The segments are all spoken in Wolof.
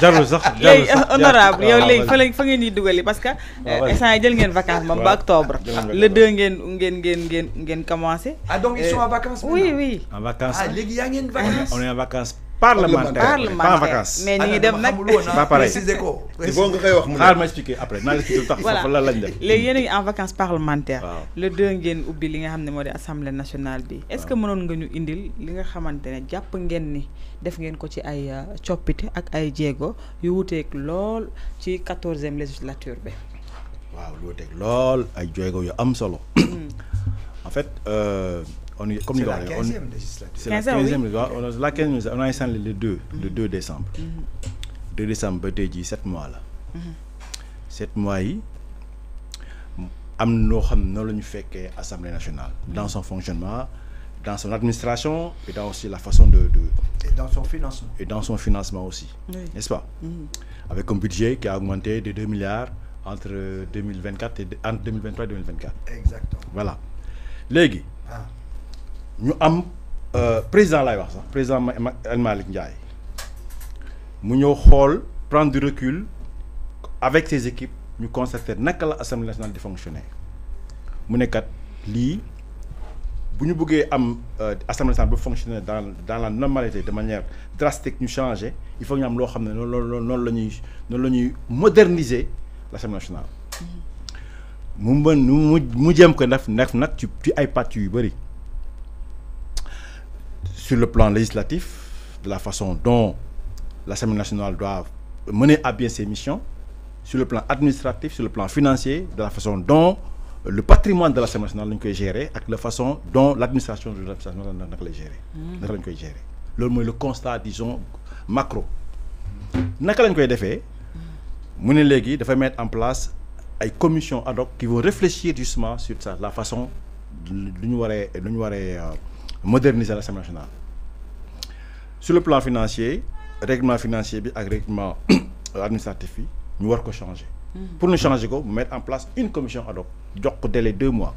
jarul sax léegi honorable yow léegi fa ngeen di dugali parce que instant yi jël ngeen vacances moom ba octobre le 2 ngeen commencé. Ah donc ils sont en vacances maintenant? Oui. En vacances. Ah léegi yaa ngeen vacances? On est en vacances parlementaires. Pas en vacances. mais ñu ngi dem nag pas pareil. Précisez ko. C'est bon nga koy wax mu xaar ma expliquer après naa la expliquer lu tax fa la lañ def. léegi yéen a ngi en vacances parlementaires. waaw le 2 ngeen ubbi li nga xam ne moo di assemblée nationale bi. est-ce que mënoon nga ñu indil li nga xamante ne jàpp ngeen ni def ngeen ko ci ay coppite ak ay jéego yu wuteeg lool ci 14e législature bi. waaw lu wuteeg lool ay jéego yu am solo. En fait, on est comme c'est la 15e législature. C'est la 15e, la 15e, on a installé le 2 décembre. 2 décembre, ba tey jii 7 mois là. 7 mois yi am noo xam ne noonu la ñu fekkee Assemblée nationale. Dans son fonctionnement, dans son administration et dans aussi la façon de Et dans son financement. Et dans son financement aussi, n'est-ce pas? Avec un budget qui a augmenté de 2 milliards entre 2024 et entre 2023 et 2024. Exactement. Voilà. Léegi ñu am président lay wax sax président El Malick Ndiaye mu ñëw xool prendre du recul avec ses équipes ñu constater naka la Assemblée nationale di fonctionner mu ne kat lii bu ñu bëggee am Assemblée nationale bu fonctionner dans la normalité de manière drastique ñu changer il faut ñu am loo xam ne noonu la ñuy moderniser l'Assemblée nationale. mu jëm ko def nag ci ay pàcc yu bëri sur le plan législatif de la façon dont l'Assemblée nationale doit mener à bien ses missions, sur le plan administratif, sur le plan financier, de la façon dont le patrimoine de l'Assemblée nationale lañ koy gérer ak la façon dont l'administration de l'Assemblée nationale naka lay gérer. naka lañ koy gérer loolu mooy le constat disons macro. naka lañ koy defee mu ne léegi dafay mettre en place ay commissions ad hoc qui vont réfléchir justement sur ça la façon lu ñu waree moderniser l'Assemblée nationale. Sur le plan financier règlement financier bi ak règlement administratif bi ñu war ko changer. Pour ñu changer ko mettre en place une commission ad hoc jox ko délai 2 mois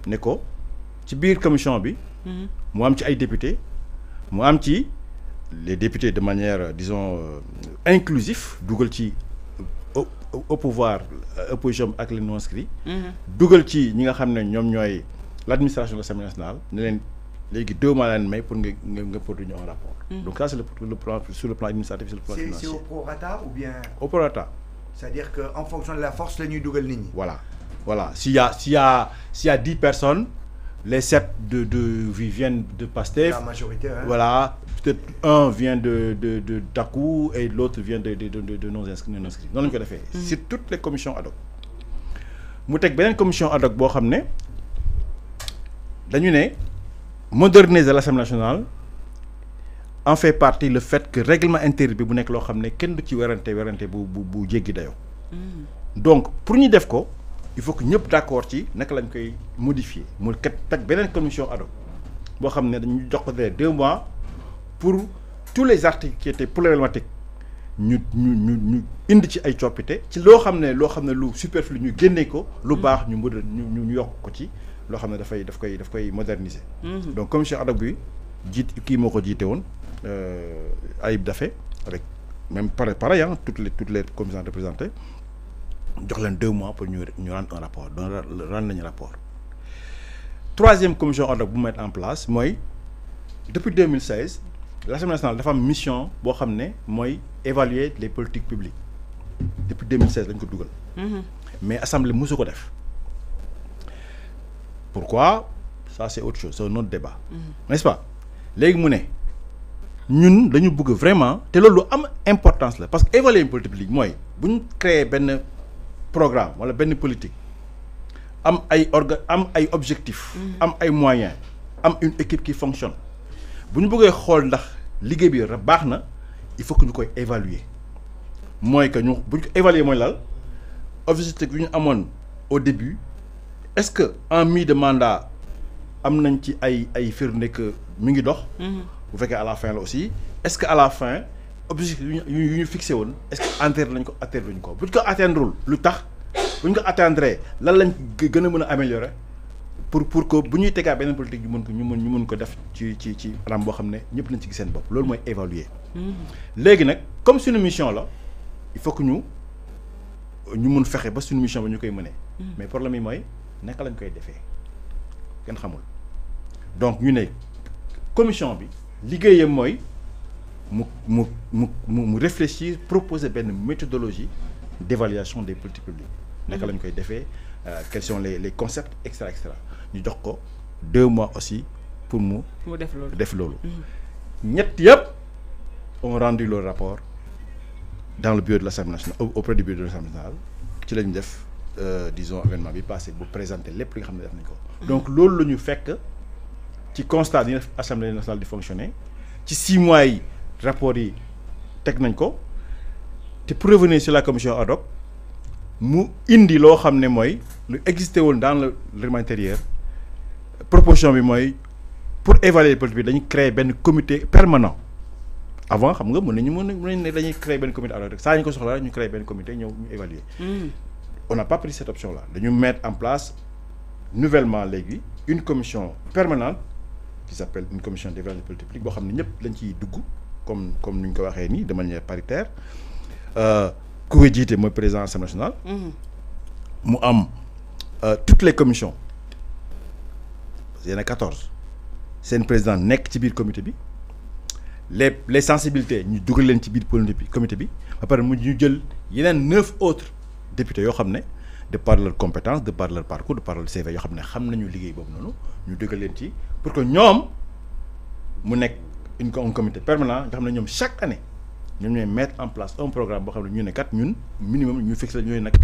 ne ko ci biir commission bi. mu am ci ay députés mu am ci les députés de manière disons inclusif dugal ci au pouvoir opposition ak les non inscrits. dugal ci ñi nga xam ne ñoom ñooy l'administration de l'Assemblée nationale ne leen léegi 2 mois leen may pour nga produire un rapport. Donc ça c'est le plan sur le plan administratif, sur le plan financier. C'est au prorata ou bien? Au prorata. C'est-à-dire que en fonction de la force la ñuy dugal nit ñi. Voilà. S'il y a 10 personnes, les 7 viennent de Pastef. La majorité. Hein? Voilà. Peut-être un vient de Taku et l'autre vient de non inscrits. Non lañ ko defee. Sur toutes les commissions ad hoc. mu teg beneen commission ad hoc boo xam ne dañu ne moderniser l'Assemblée nationale en fait partie le fait que règlement intérieur bi bu nekk loo xam ne kenn du ci werante bu jéggi dayoo. Donc pour ñu def ko il faut que ñëpp d'accord ci naka lañ koy modifier mu kat teg beneen commission ad hoc boo xam ne dañu jox ko 2 mois pour tous les articles qui étaient problématiques ñu indi ci ay coppite ci loo xam ne lu superflu ñu génne ko lu baax ñu yokk ko ci loo xam ne daf koy moderniser. Donc commission ad hoc bi kii moo ko jiite woon Ayib Daffé avec même pareil toutes les commissions représentées jox leen 2 mois pour ñu rendre un rapport donc rendre nañu rapport. 3e commission ad hoc bu mettre en place mooy depuis 2016 l'Assemblée nationale dafa am mission boo xam ne mooy évaluer les politiques publiques depuis 2016 lañ ko dugal. Mais assemblée mosu ko def. Pourquoi? Ça c'est autre chose, c'est un autre débat. N'est-ce pas? Léegi mu ne ñun dañu bëgg vraiment te loolu lu am importance la parce que évaluer une politique publique mooy bu ñu créer benn programme wala benn politique am ay objectifs. am ay moyens am une équipe qui fonctionne bu ñu bëggee xool ndax liggéey bi baax na il faut que ñu koy évaluer mooy que bu ñu ko évaluer mooy lal objectif bi ñu amoon au début est-ce que en mi de mandat am nañ ci ay firnde que mi ngi dox. bu fekkee à la fin la aussi est-ce que à la fin objectif yu ñu fixé woon est-ce que atteindre nañ ko atteindre luñ ko bu ñu ko atteindreul lu tax bu ñu ko atteindre lan lañ gën a mën a améliorer pour que bu ñuy tegaat beneen politique ñu mën ko def ci anam boo xam ne ñëpp nañ ci gis seen bopp loolu mooy évaluer. léegi nag comme suñu mission la il faut que ñu mun fexe ba suñu mission ba ñu koy mënee. mais problème yi mooy naka lañ koy defee kenn xamul donc ñu ne commission bi liggéeyam mooy mu réfléchir proposer benn méthodologie d'évaluation des politiques publiques. naka lañ koy defee quels sont les concepts extra ñu jox ko 2 mois aussi pour mu def loolu ñett yëpp ont rendu le rapport dans le bureau de l'Assemblée nationale auprès du bureau de l'Assemblée nationale ci lañ def disons événement bi passé bu présenter lépp li nga xam ne def nañ ko donc loolu la ñu fekk ci constat yi Assemblée nationale di fonctionner ci 6 mois yi rapport yi teg nañ ko te pour revenir sur la commission ad hoc mu indi loo xam ne mooy lu existé woon dans le règlement intérieur proposition bi mooy pour évaluer politique bi dañuy créer benn comité permanent avant xam nga mën nañu dañuy créer benn comité ad hoc saa ñu ko soxla rek ñu créer benn comité ñëw ñu évaluer. On n'a pas pris cette option là dañu mettre en place nouvellement léegi une commission permanente qui s'appelle une commission d'évaluation politique publique boo xam ne ñëpp lañ ciy dugg comme ni ñu ko waxee nii de manière paritaire ku ko jiite mooy président de l'Assemblée nationale. mu am toutes les commissions il y en a 14 seen président nekk ci biir comité bi les sensibilités ñu dugal leen ci biir comité bi ba pare mu ñu jël yeneen 9 autres députés yoo xam ne de par leur compétence de par leur parcours de par leur CV yoo xam ne xam nañu liggéey boobu noonu ñu dugal leen ci pour que ñoom mu nekk un comité permanent nga xam ne ñoom chaque année ñoom ñooy mettre en place un programme boo xam ne ñu ne kat ñun minimum ñu fixé ñooy nag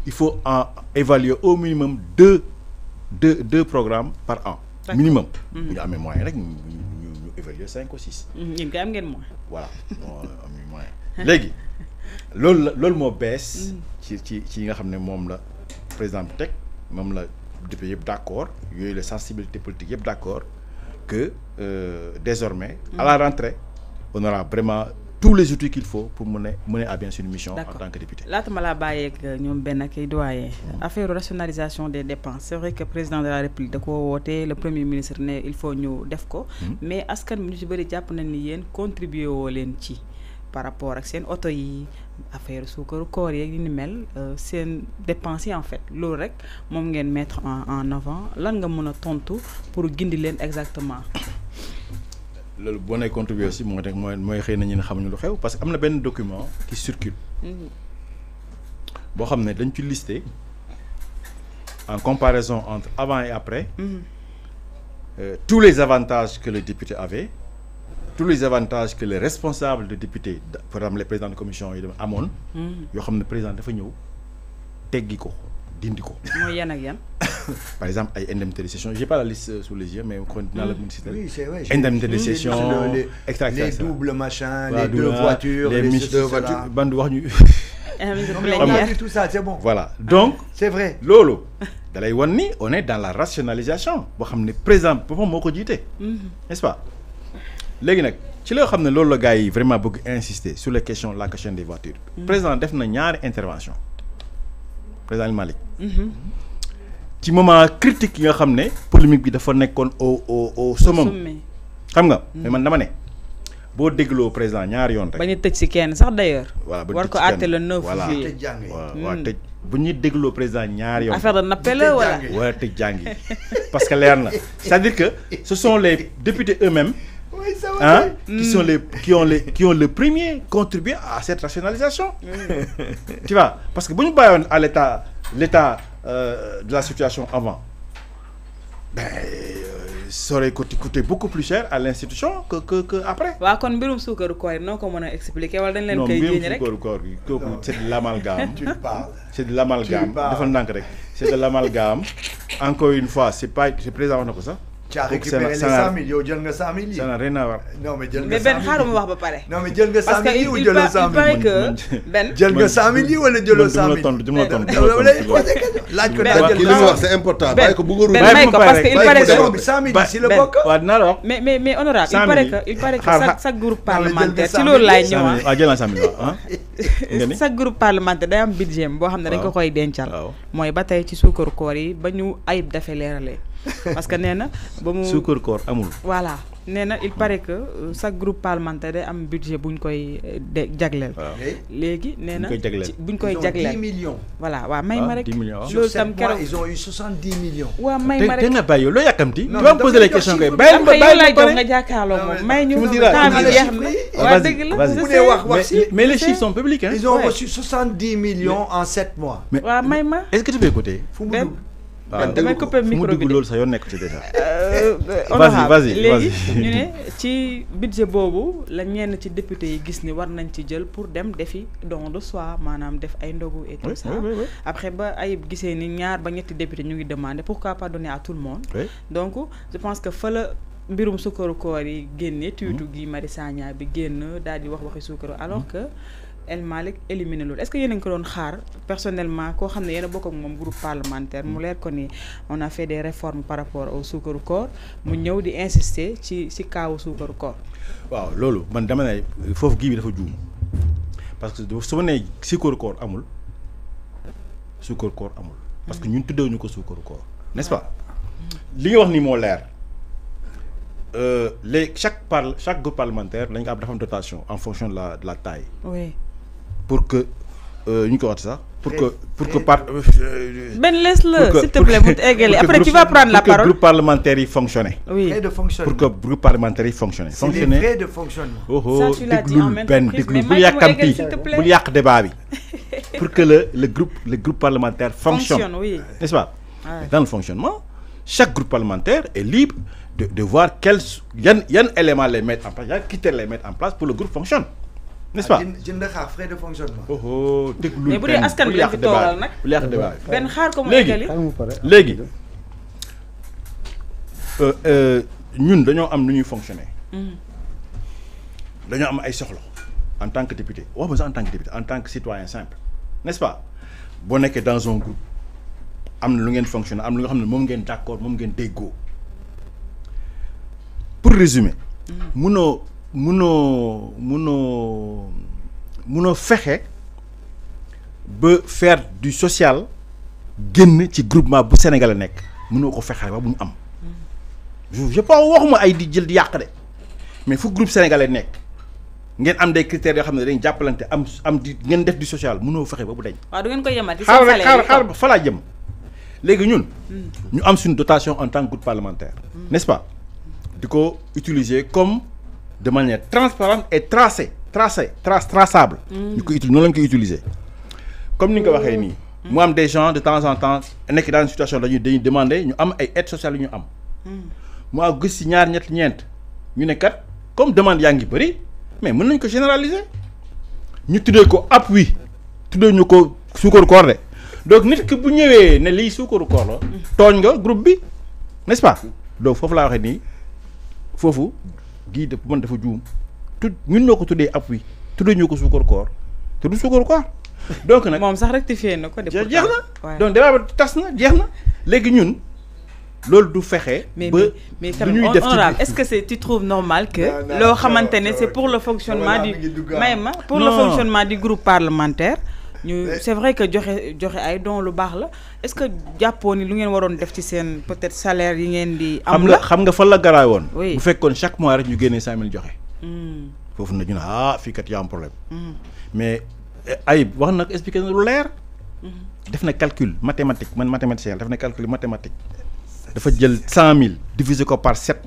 il faut en évaluer au minimum deux programmes par an. minimum. bu ñu amee moyen rek ñu évaluer 5 ou 6. ñun kay am ngeen moyen. voilà am moyen léegi loolu moo bees. ci nga xam ne moom la président bi teg moom la député yëpp d'accord yooyu la sensibilité politique yëpp d'accord que désormais à la rentrée on aura vraiment tous les outils qu'il faut pour mener à bien une mission en tant que député. laata ma laa bàyyeeg ñoom benn kay doyen affaire rationalisation des dépenses c'est vrai que président de la République da ko woote le premier ministre ne il faut ñu def ko mais askan bi ñu ci bëri jàpp nañ ni yéen contribuer woo leen ci par rapport ak seen oto yi affaire suukaru koor yeeg yu ni mel seen dépenses yi en fait loolu rek moom ngeen mettre en avant lan nga mën a tontu pour gindi leen exactement. loolu boo nee contribuer aussi mooy xëy na ñu ne xamuñu lu xew parce que am na benn document qui circule boo xam ne dañ ci lister en comparaison entre avant et après tous les avantages que le député avait tous les avantages que les responsables de députés par exemple les présidents de commission yi dama amoon yoo xam ne président dafa ñëw teggi ko dindi ko. mooy yan ak yan. par exemple ay indemnité de session j'ai pas la liste sous les yeux mais on dinaa la mën citer. Oui, c'est vrai. Indemnité de session les doubles machins, voilà, les deux voitures, les deux voitures cela. ban wax ñu. Non, mais on a vu tout ça, c'est bon. Voilà donc. C'est vrai. loolu da lay wan ni on est dans la rationalisation boo xam ne président boppam moo ko jiite. n'est-ce pas léegi nag ci loo xam ne loolu la gars yi vraiment bëgg insister sur la question des voitures. président def na ñaari intervention président Malick. ci moment critique yi nga xam ne polémique bi dafa nekkoon au summum. xam nga mais man dama ne boo dégloo président ñaari yoon rek. ba ñu tëj si kenn sax d'ailleurs. voilà ba war ko àtte le 9 juillet. waaw tëj bu ñuy dégloo président ñaari yoon. affaire de nappe la wala. wala tëj jàngi parce que leer na c'est-à-dire que ce sont les députés eux-mêmes. Oui, ça hein, qui ont le premier contribué à cette rationalisation. Tu vois parce que bu ñu bàyyoon à l'état de la situation avant ça aurait coûté beaucoup plus cher à l'institution que après. waaw kon mbirum suukaru koor yi noo ko mën a expliquer wala dañ leen koy génne rek. non mbirum suukaru koor gi kooku c'est de l'amalgame. Tu parles. C'est de l'amalgame dafa ndànk rek c'est de l'amalgame encore une fois c'est président wax na ko sax. Tu as récupéré les 100 000 yow jël nga 100 000 yi. ça n'a rien à voir. non mais jël nga 100 000 mais benn xaaral ma wax ba pare. non mais jël nga 100 000 yi ou jëloo 100 000 il paraît que benn. jël nga 100 000 yi wala jëloo 100 000 laaj ko daal li mu wax c'est important bàyyi ko bu nga benn may ko parce que il paraît que 100 000 yi si la bokk. waaw dinaa la wax. mais honorable il paraît que chaque groupe parlementaire ci loolu laay ñëwaat. waaw jël naa 100 000 waaw chaque groupe parlementaire day am budget boo xam ne dañ ko koy dencal. waaw mooy ba tey ci suukaru koor yi ba ñu ayib dafee leeralee parce que nee na ba mu suukar koor amul. voilà nee na il paraît que chaque groupe parlementaire day am budget buñ koy jagleel. léegi nee na buñ koy jagleel 10 millions. voilà waaw may ma rek. 10 millions sur 7 mois ils ont eu 70 millions. waaw may ma rek te nga bàyyi yow loo yàkkamti. non tu vas me poser les questions kay bàyyi ma lay jox nga jàkkaarloo moom may ñu temps bi jeex na. waaw dëgg la mais les chiffres sont publics hein. Ils ont reçu 70 millions en 7 mois. waaw may ma. est-ce que tu peux écouter. damay couper micro bi loolu sax yoon nekk ci déjà. vas-y léegi ñu ne ci budget boobu la ñenn ci député yi gis ni war nañ ci jël pour dem defi don de soi maanaam def ay ndogu et tout ça. Après ba Ayib gisee ni ñaar ba ñetti député ñu ngi demander pourquoi pas donner à tout le monde. Donc je pense que fa la mbirum sukkaru koor yi génne tuuti gi Mari Sagna bi génn daal di wax waxi sukkaru alors que El Malick éliminé loolu est-ce que yéen a ngi ko doon xaar personnellement koo xam ne yéen a bokk ak moom groupe parlementaire mu leer ko ni on a fait des réformes par rapport au sukkaru koor mu ñëw di insister ci kaawu sukkaru koor. waaw loolu man dama ne foofu gii bi dafa juum parce que su ma nee sukkaru koor amul sukkaru koor amul. parce que ñun tuddewuñu ko sukkaru koor n'est-ce pas. li nga wax ni moo leer chaque groupe parlementaire dañ ko am dafa am dotation en fonction de la taille. Oui. Pour que ñu ko wax sax pour que Ben laisse-le s'il te plaît mu eggali après tu vas prendre la parole. Pour que groupe parlementaire yi fonctionner. Oui. Frais de fonctionnement. Pour que groupe parlementaire yi fonctionner. C'est les frais de fonctionnement. Ça tu l'as dit en même temps. déglul bul yàkkamti bul yàq débat bi. Pour que le groupe parlementaire fonctionne. Oui. N'est-ce pas? Dans le fonctionnement, chaque groupe parlementaire est libre de voir quels éléments les mettre en place, quels critères les mettre en place pour que le groupe fonctionne. N'est-ce pas? Frais de fonctionnement. Mais bu dee askan bi lañ fi toogal nag. bu yàq débat bi. benn xaar ko mu eggali. léegi ñun dañoo am nu ñuy fonctionner. dañoo am ay soxla en tant que député wax ma sax en tant que député en tant que citoyen simple n'est-ce pas boo nekkee dans un groupe am na lu ngeen fonctionner am na lu nga xam ne moom ngeen d'accord moom ngeen déggoo pour résumer. munoo fexe ba faire du social génn ci groupement bu Sénégal nekk munoo ko fexe ba bu mu am. je pas waxuma ay di jël di yàq de mais fu groupe sénégalais nekk ngeen am des critères yoo xam ne dañ jàppalante am di ngeen def du social munoo fexe ba bu dañ. waaw du ngeen ko yemati seen salaire xaar fa laa jëm léegi ñun. ñu am suñu dotation en tant que groupe parlementaire. n'est-ce pas di ko utiliser comme de manière transparente et traçable. ñu ko utiliser noonu lañ koy utiliser comme ni nga ko waxee nii. mu am des gens de temps en temps nekk dans une situation dañuy demander ñu am ay aides sociales yu ñu am. mu gis si ñaar ñeent ñu ne kat comme demande yaa ngi bëri mais mën nañ ko généraliser ñu tuddee ko appui tuddee ñu ko suukaru koor de donc nit ki bu ñëwee ne lii suukaru koor la tooñ nga groupe bi n'est-ce pas donc foofu laa waxee nii foofu gii de man dafa juum ñun ñoo ko tuddee appui tuddee ñu ko suukaru koor te du suukaru koor donc nag moom sax rectifié na ko. jeex na donc débat bi tas na jeex na léegi ñun. loolu du fexe. mais quand même honorable est-ce que tu trouves normal que loo xamante ne c'est pour le fonctionnement du fonctionnement du groupe parlementaire c'est vrai que joxe ay don lu baax la est-ce que jàppoo ni lu ngeen waroon def ci seen peut-être salaire yi ngeen di am la xam nga fan la garaay woon bu fekkoon chaque mois rek ñu génnee 5000 joxe foofu na ñu ne fii kat y a un problème mais Ayib wax nag expliqué na lu leer def na calcul mathématique man mathématicien def na calcul mathématique dafa jël 100 000 diviser ko par 7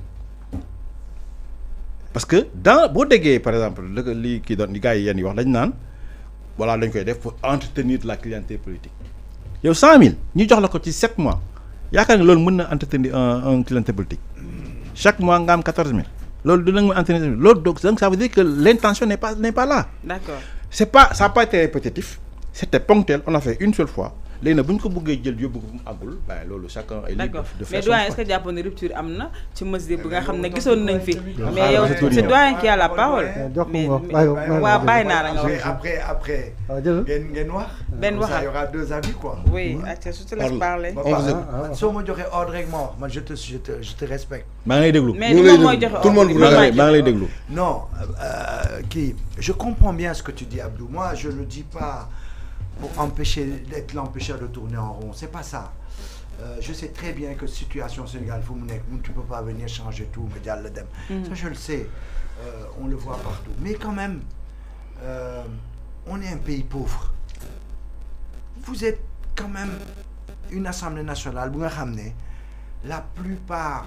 parce que boo déggee par exemple li kii doon li gars yi yéen yi wax dañ naan voilà dañ koy def pour entretenir la clientèle politique yow 100 000 ñu jox la ko ci 7 mois yaakaar nga loolu mën na entretenir un clientèle politique chaque mois nga am 14 000 loolu dina nga entretenir loolu donc ça veut dire que l'intention n'est pas là. D'accord. Ça n'a pas été répétitif c'était ponctuel on a fait une seule fois. léegi nag bu ñu ko bëggee jël yóbbu ko fu mu àggul ben loolu chacun est libre de faire. Mais doyen est-ce que jàppoon ne rupture am na ci mesure bi nga xam ne gisoon nañ fi. mais yow c'est doyen qui a la parole. mais waaw bàyyi naa la nga wax. après ngeen wax. benn waxal il y aura deux avis quoi. oui je te laisse parler. soo ma joxee ordre rek ma wax man je te respecte. maa ngi lay déglu. mais moom mooy joxe tout le monde maa ngi lay déglu. non kii je comprends bien ce que tu dis Abdou moi je le dis pas pour empêcher d'être l'empêcheur de tourner en rond c'est pas ça je sais très bien que situation Sénégal, tu ne peux pas venir changer tout, mais ça je le sais, on le voit partout. Mais quand même, on est un pays pauvre. Vous êtes quand même une assemblée nationale, la plupart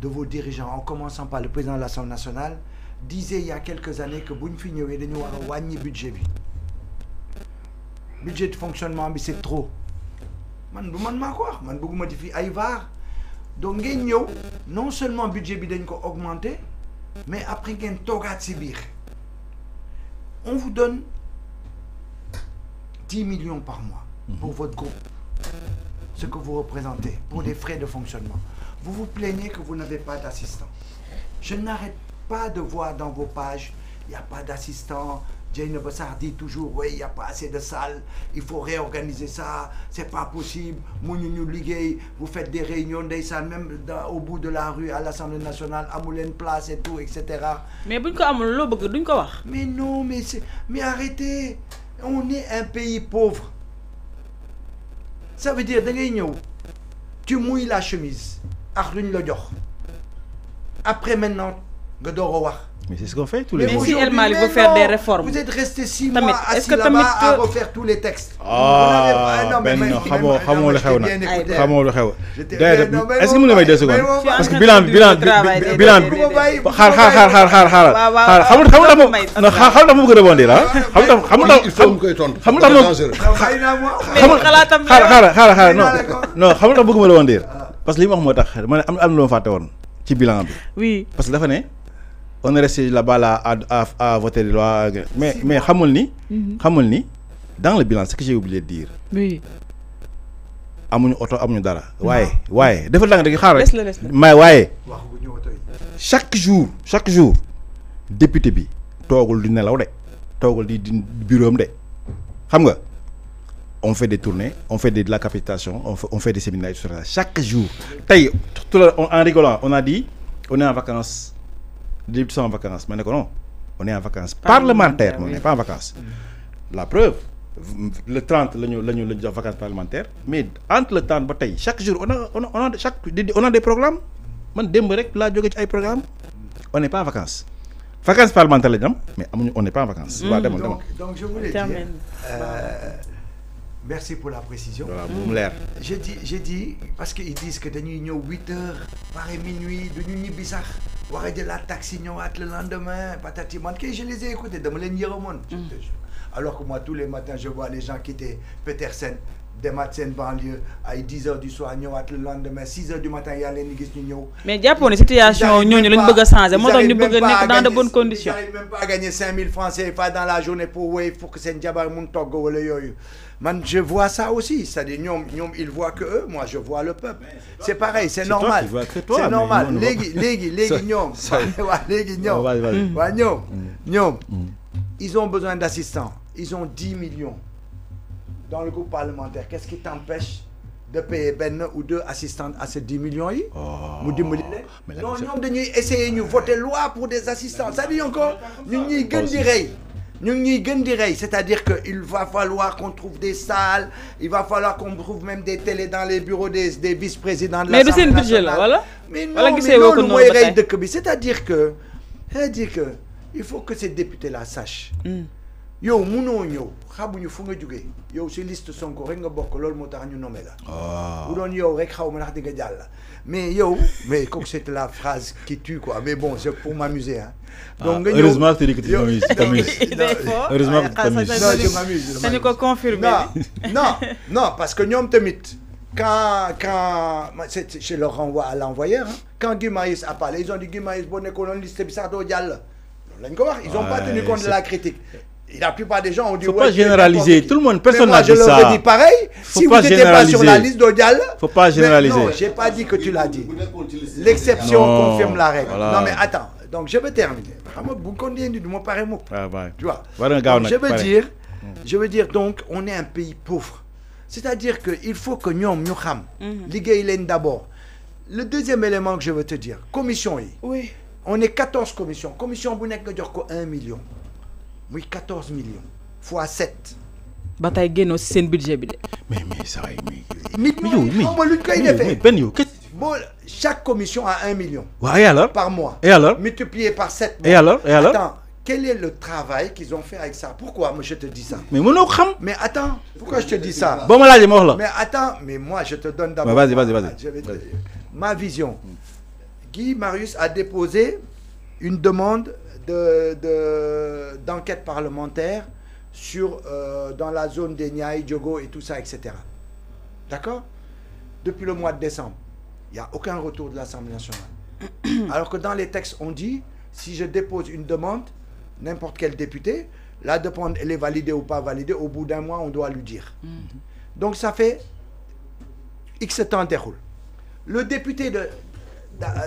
de vos dirigeants, en commençant par le président de l'Assemblée nationale, disaient il y a quelques années que si nous avons un budget. Budget de fonctionnement, c'est trop. Man quoi, man bëgguma di fi ay var. Donc ngeen ñëw non seulement budget bi dañ ko augmenter, mais après ngeen toogaat ci biir. On vous donne 10 millions par mois pour votre groupe, ce que vous représentez, pour des frais de fonctionnement. Vous vous plaignez que vous n'avez pas d'assistant. Je n'arrête pas de voir dans vos pages, il n'y a pas d'assistant. Jane Bassar dit toujours, oui, il n'y a pas assez de salles, il faut réorganiser ça, c'est pas possible. Vous faites des réunions, même au bout de la rue, à l'Assemblée nationale, à Moulin Place et tout, etc. Mais non, mais arrêtez, on est un pays pauvre. Ça veut dire, tu mouilles la chemise, après maintenant, mais c'est ce qu'on fait tous les jours. Mais si El Malick veut faire des réformes. Vous êtes resté 6 mois assis là-bas à refaire tous les textes. Ah, Ben, xamoo lu xew nag xamoo lu xew. Est-ce que mën nga may 2 secondes parce que bilan xaar dama bëgg rebondir ah. Non xamul dama bëgg rebondir parce que li ma wax moo tax ma am lu ma fàtte woon ci bilan bi. Oui, parce que dafa ne on est resté là-bas à voter des lois. Mais xamul ni dans le bilan, ce que j'ai oublié de dire. Oui. Amuñu auto amuñu dara. Waaye dafa lang rek xaar rek. Mais waaye chaque jour député bi toogul di nelaw de toogul di bureau am de xam nga on fait des tournées, on fait de la capitation, on fait des séminaires etc. Chaque jour. Tey en rigolant, on a dit on est en vacances. Les députés sont en vacances. Mais non, on est en vacances parlementaires, on n'est pas en vacances. La preuve, le 30, on est en vacances parlementaires, mais entre le temps, chaque jour, on a des programmes. On n'est pas en vacances. Vacances parlementaires, mais on n'est pas en vacances. Donc je voulais dire, merci pour la précision. J'ai dit, parce qu'ils disent que nous 8 heures, pareil minuit, de nuit bizarre. De la taxi le lendemain, patati. Je les ai écoutés, alors que moi tous les matins je vois les gens quitter Petersen, des matins banlieue à 10h du soir, le lendemain 6h du matin il y a les négis mais Japon situation nous lañ bëgg changer mo tax ñu bëgg nek dans de bonnes conditions. Ils n'arrivent même pas à gagner 5000 francs CFA dans la journée pour que c'est jabar mun togg wala yoyu. Man, je vois ça aussi, c'est-à-dire ils voient que eux, moi je vois le peuple. C'est pareil, c'est normal. C'est normal. Ils ont besoin d'assistants. Ils ont 10 millions dans le groupe parlementaire. Qu'est-ce qui t'empêche de payer ben ou 2 assistants à ces 10 millions? Non, nous devons essayer de voter loi pour des assistants. Ça dit encore, nous c'est-à-dire qu'il va falloir qu'on trouve des salles, il va falloir qu'on trouve même des télés dans les bureaux des vice-présidents de l'Assemblée nationale. Voilà. Mais non, c'est-à-dire que il faut que ces députés-là sachent. Yo, muno ñew xamuñu fu nga joggé yow ci liste Sonko rek nga bokk lool motax ñu nommé la bu doon yow rek xawma ndax di nga jall mais yow mais comme c'était la phrase qui tue quoi mais bon c'est pour m'amuser hein. Donc heureusement que tu dis que tu t'amuses. Heureusement que tu t'amuses. Non, je m'amuse. Ça nous confirmer. Non, parce que ñom tamit quand je leur renvoie à l'envoyeur hein, quand Guy Marius a parlé ils ont dit Guy Marius bo nekkon liste bi sax do jall. Lañ ko wax, ils ont pas tenu compte de la critique. La plupart des gens ont dit... Il ne faut pas généraliser. Tout le monde, personne n'a dit ça. Je leur ai dit pareil. Si vous n'étiez pas sur la liste d'Odial... Il ne faut pas généraliser. Non, je n'ai pas dit que tu l'as dit. L'exception confirme la règle. Voilà. Non mais attends. Donc je vais terminer. Tu vois. Je veux dire donc, on est un pays pauvre. C'est-à-dire qu'il faut que nous xam. D'abord. Le deuxième élément que je veux te dire, commission. Oui. On est 14 commissions. Commission, vous n'êtes que 1 million. Oui, 14 millions, fois 7. ba tey génnoo si seen budget bi de. mais ça mais chaque commission a 1 million. Et alors par mois. Et alors multiplié par 7 mois. Et alors Attends, quel est le travail qu'ils ont fait avec ça? Pourquoi moi je te dis ça? Mais attends, pourquoi je te dis ça? Bon, mais attends, mais moi je te donne d'abord. Vas-y. Ma vision. Guy Marius a déposé une demande d'enquête parlementaire sur dans la zone des Niayes, Diogo et tout ça, etc. D'accord? Depuis le mois de décembre, il n'y a aucun retour de l'Assemblée nationale. Alors que dans les textes, on dit, si je dépose une demande, n'importe quel député, la demande, elle est validée ou pas validée, au bout d'un mois, on doit lui dire. Donc ça fait X temps déroule. Le député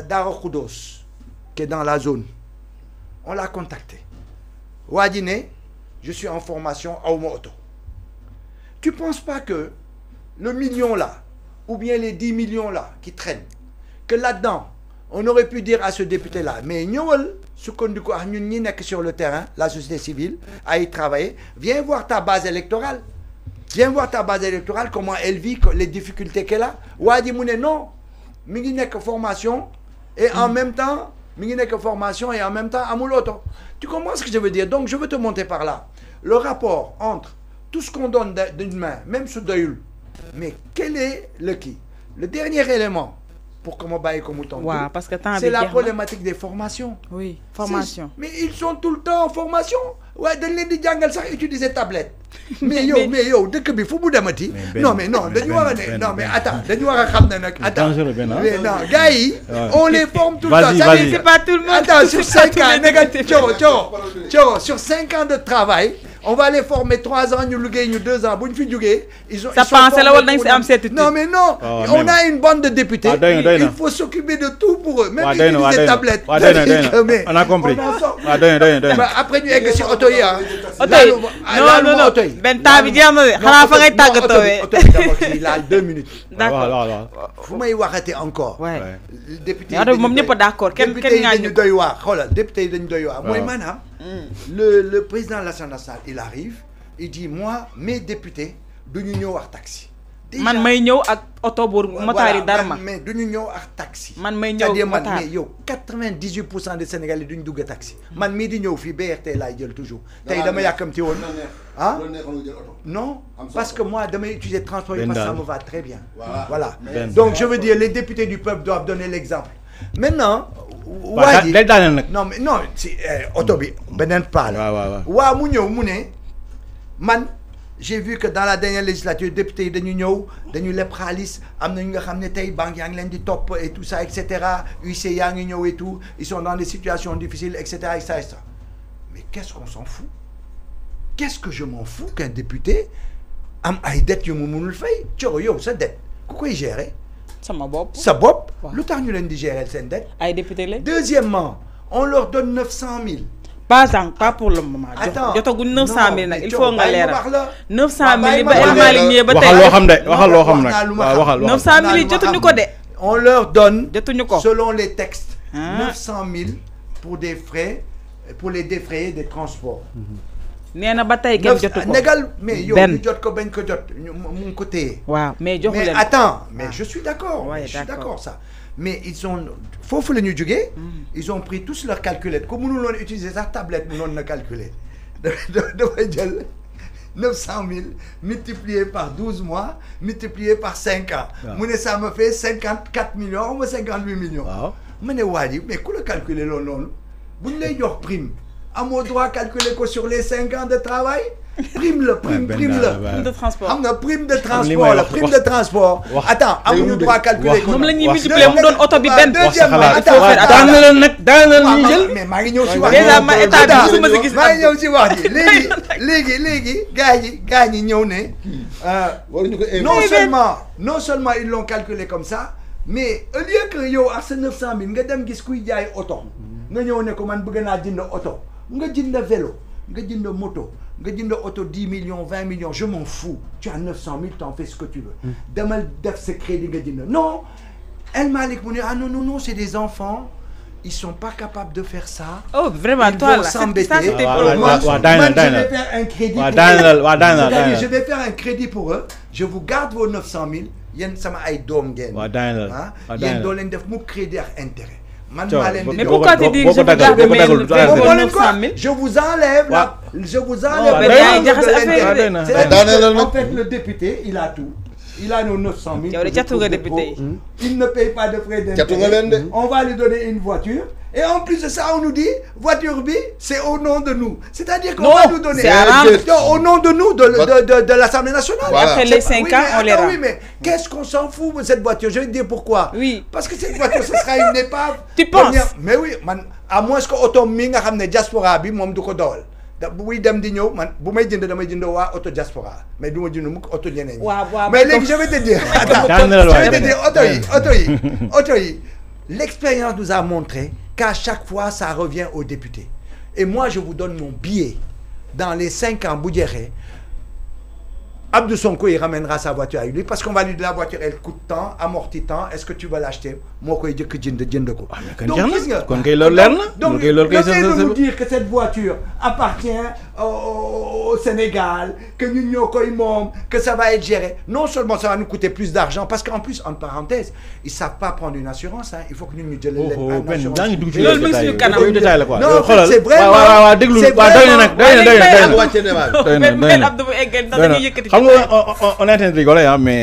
d'Arokoudos, qui est dans la zone, on l'a contacté. Wadine, je suis en formation à Omoto. Tu ne penses pas que le million là, ou bien les 10 millions là qui traînent, que là-dedans, on aurait pu dire à ce député-là, mais nous, sur le terrain, la société civile, à y travailler, viens voir ta base électorale. Viens voir ta base électorale, comment elle vit, les difficultés qu'elle a. Wadi Mouné, non. Mingi nek formation, et en même temps, Amouloto. Tu comprends ce que je veux dire? Donc, je veux te montrer par là. Le rapport entre tout ce qu'on donne d'une main, même sous Doyul, mais quel est le qui? Le dernier élément pour comment bailler comme autant. Parce que c'est la problématique des formations. Oui, formation. Mais ils sont tout le temps en formation. Ouais, dans les jungle ça utiliser tablette. Mais yo, dès que il faut boudamati. Non mais non, non mais attends, attends. Mais non, gars, on les forme tout le temps. Ça c'est pas tout le monde. Attends, sur 5 ans, sur 5 ans de travail. On va les former 3 ans, nous 2 ans. Ça pense là, non, mais non. On a une bande de députés. Il faut s'occuper de tout pour eux. Même utiliser tablettes. On a compris. Après, nous avons sur Otoya. Non. Ben Tabi, il a 2 minutes. D'accord. Vous m'avez arrêté encore. Le député. Je pas d'accord. Député de Ndoyoa. Moi, madame. Le président de l'Assemblée nationale, il arrive, il dit, moi, mes députés, de l'union à taxi. Man may ñew ak auto bour motari darma mais duñu ñew ak taxi. Man may ñew motar 98% des Sénégalais duñu dugg taxi. Man mi di ñew fi BRT lay jël toujours. Tay dama yakamti won. Hein? Non, parce que moi dama utiliser transport parce que ça me va très bien. Voilà. Donc je veux dire les députés du peuple doivent donner l'exemple. Maintenant non mais non si auto bi benen parle. Wa mu ñew mu né man j'ai vu que dans la dernière législature, les députés de l'Union, les pralis, et tout ça, etc. UCA et tout, ils sont dans des situations difficiles, etc. Mais qu'est-ce qu'on s'en fout? Qu'est-ce que je m'en fous qu'un député a une dette, sa dette. Pourquoi il gère? Sa bop. Le temps nous gérer cette dette. Deuxièmement, on leur donne 900 000. Pas pour le moment. Attends, 900 000 il faut nga leeral 900 000 ba El Malick ñëwee ba tey waxal 900 000 jotuñu ko de. On leur donne jotuñu ko selon les textes 900 000 pour des frais pour les défrayer des transports. nee na ba tey kenn jotu ko négal mais yow ñu jot ko bañ ko jot mu ngi ko téye. waaw mais joxu leen attends mais je suis d'accord. Je suis d'accord ça. Mais ils ont, ils ont pris tous leurs calculettes. Comme nous l'avons utilisé sa tablette, nous l'avons calculé. 900 000 multiplié par 12 mois, multiplié par 5 ans. Ça me fait 54 millions ou 58 millions. Mais quoi le calculer là? Vous n'avez pas prime. À mon droit calculer que sur les 5 ans de travail. Prime de transport. Prime de transport, la prime de transport. Attends, on doit calculer. Comme la multiplier, on donne auto bi ben. Mais Marignon si wax. Déjà ma état bi suma ci gis. Marignon si wax ji. Légui gaay ñew né non seulement ils l'ont calculé comme ça, mais au lieu que yow ak 900 000 nga dem gis kuy jaay auto. Nga ñew né ko man bëgg na jënd auto. Nga jënd vélo, nga jënd moto. Auto 10 millions, 20 millions, je m'en fous. Tu as 900 000, tu en fais ce que tu veux. Demain, ce crédit, non. El Malick, non, c'est des enfants. ils sont pas capables de faire ça. Oh, vraiment, ils toi, vont là, s'embêter. moi, je vais faire un crédit pour eux. Je vais faire un crédit pour eux. Je vous garde vos 900 000. Yen sama ay dom ngeen. Yen do len def mu crédit ak intérêt. Mais pourquoi tu dis que je vous garde je vous enlève là. Je vous enlève. En fait, le député, il a tout. Il a nos 900 000. Il ne paye pas de frais d'intérêt. On va lui donner une voiture. Et en plus de ça, on nous dit, voiture B, c'est au nom de nous. C'est-à-dire qu'on va nous donner au nom de nous, de l'Assemblée nationale. Voilà. Après les 5 ans, on les rend. Oui, mais qu'est-ce qu'on s'en fout de cette voiture? Je vais te dire pourquoi. Oui. Parce que cette voiture, ce sera une épave. Tu penses? Mais oui, à moins que auto mi nga xamné diaspora bi mom du ko dowal. buy dem di ñëw man bu may jënd damay jënd waa auto diaspora mais du ma jënd mukk auto ñeneen ñi. Mais léegi je vais te dire. Je vais te dire auto yi l'expérience nous a montré qu'à chaque fois, ça revient aux députés. Et moi, je vous donne mon billet. Dans les 5 ans, Boudjéré, Abdou Sonko, il ramènera sa voiture avec lui parce qu'on va lui dire la voiture, elle coûte tant, amortit tant. Est-ce que tu vas l'acheter? Moi, je vais dire que je vais donc, le fait de nous dire que cette voiture appartient au Sénégal, que nous que ça va être géré. Non seulement ça va nous coûter plus d'argent, parce qu'en plus, en parenthèse, ils ne savent pas prendre une assurance. Hein. Il faut que nous nous assurance. Non, c'est vrai. On est en train de rigoler, mais